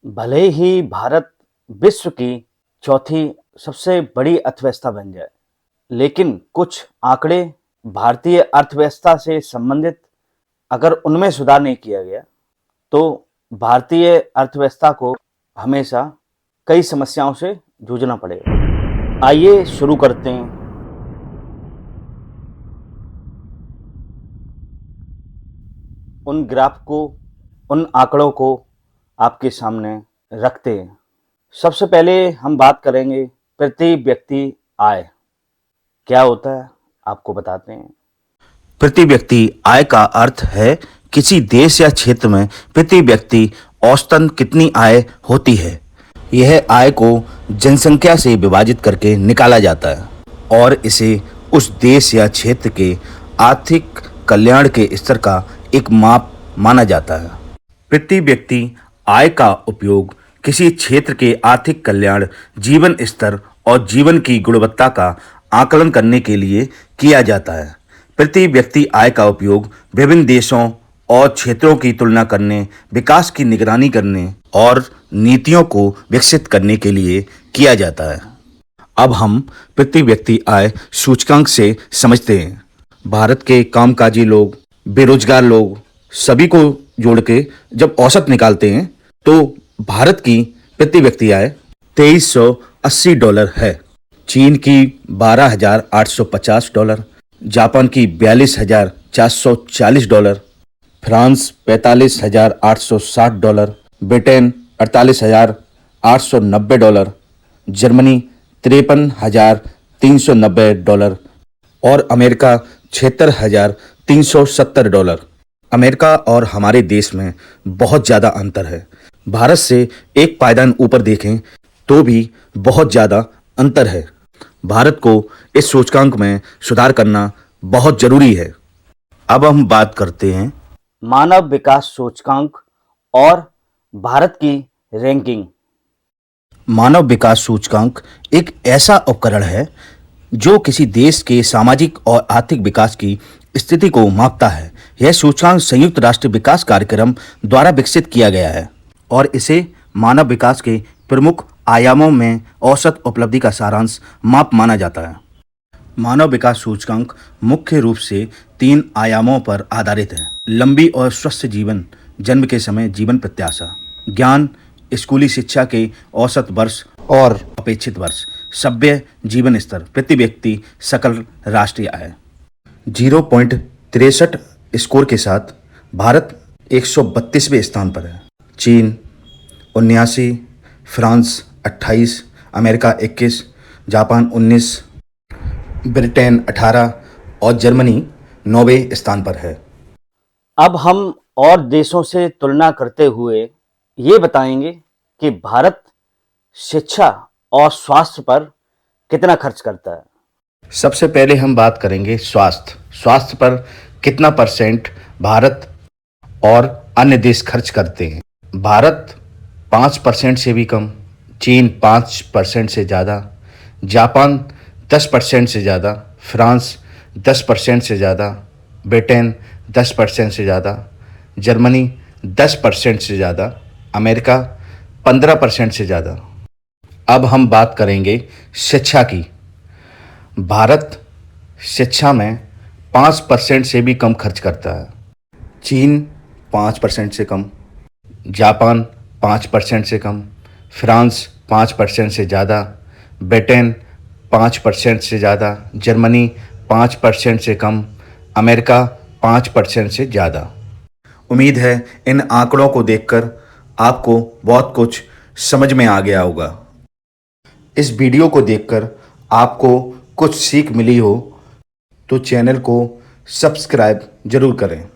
भले ही भारत विश्व की चौथी सबसे बड़ी अर्थव्यवस्था बन जाए, लेकिन कुछ आंकड़े भारतीय अर्थव्यवस्था से संबंधित अगर उनमें सुधार नहीं किया गया, तो भारतीय अर्थव्यवस्था को हमेशा कई समस्याओं से जूझना पड़ेगा। आइए शुरू करते हैं। उन ग्राफ को, उन आंकड़ों को आपके सामने रखते हैं। सबसे पहले हम बात करेंगे प्रति व्यक्ति आय। क्या होता है आपको बताते हैं। प्रति व्यक्ति आय का अर्थ है किसी देश या क्षेत्र में प्रति व्यक्ति औसतन कितनी आय होती है। यह आय को जनसंख्या से विभाजित करके निकाला जाता है और इसे उस देश या क्षेत्र के आर्थिक कल्याण के स्तर का एक माप माना जाता है। प्रति व्यक्ति आय का उपयोग किसी क्षेत्र के आर्थिक कल्याण, जीवन स्तर और जीवन की गुणवत्ता का आकलन करने के लिए किया जाता है। प्रति व्यक्ति आय का उपयोग विभिन्न देशों और क्षेत्रों की तुलना करने, विकास की निगरानी करने और नीतियों को विकसित करने के लिए किया जाता है। अब हम प्रति व्यक्ति आय सूचकांक से समझते हैं। भारत के कामकाजी लोग, बेरोजगार लोग, सभी को जोड़ के जब औसत निकालते हैं तो भारत की प्रति व्यक्ति आय $2380 है। चीन की $12,850, जापान की $42,440, फ्रांस $45,860, ब्रिटेन $48,890, जर्मनी $53,390 और अमेरिका $76,370। अमेरिका और हमारे देश में बहुत ज़्यादा अंतर है। भारत से एक पायदान ऊपर देखें तो भी बहुत ज़्यादा अंतर है। भारत को इस सूचकांक में सुधार करना बहुत जरूरी है। अब हम बात करते हैं मानव विकास सूचकांक और भारत की रैंकिंग। मानव विकास सूचकांक एक ऐसा उपकरण है जो किसी देश के सामाजिक और आर्थिक विकास की स्थिति को मापता है। यह सूचकांक संयुक्त राष्ट्र विकास कार्यक्रम द्वारा विकसित किया गया है और इसे मानव विकास के प्रमुख आयामों में औसत उपलब्धि का सारांश माप माना जाता है। मानव विकास सूचकांक मुख्य रूप से 3 आयामों पर आधारित है: लंबी और स्वस्थ जीवन, जन्म के समय जीवन प्रत्याशा, ज्ञान, स्कूली शिक्षा के औसत वर्ष और अपेक्षित वर्ष, सभ्य जीवन स्तर, प्रति व्यक्ति सकल राष्ट्रीय आय। 0.63 स्कोर के साथ भारत 132वें स्थान पर है। चीन 79, फ्रांस 28, अमेरिका 21, जापान 19, ब्रिटेन 18 और जर्मनी 9वें स्थान पर है। अब हम और देशों से तुलना करते हुए ये बताएंगे कि भारत शिक्षा और स्वास्थ्य पर कितना खर्च करता है। सबसे पहले हम बात करेंगे स्वास्थ्य पर कितना परसेंट भारत और अन्य देश खर्च करते हैं। भारत 5% से भी कम, चीन 5% से ज़्यादा, जापान 10% से ज़्यादा, फ्रांस 10% से ज़्यादा, ब्रिटेन 10% से ज़्यादा, जर्मनी 10% से ज़्यादा, अमेरिका 15% से ज़्यादा। अब हम बात करेंगे शिक्षा की। भारत शिक्षा में 5% से भी कम खर्च करता है। चीन 5% से कम, जापान 5% से कम, फ्रांस 5% से ज़्यादा, ब्रिटेन 5% से ज़्यादा, जर्मनी 5% से कम, अमेरिका 5% से ज़्यादा। उम्मीद है इन आंकड़ों को देखकर आपको बहुत कुछ समझ में आ गया होगा। इस वीडियो को देखकर आपको कुछ सीख मिली हो तो चैनल को सब्सक्राइब जरूर करें।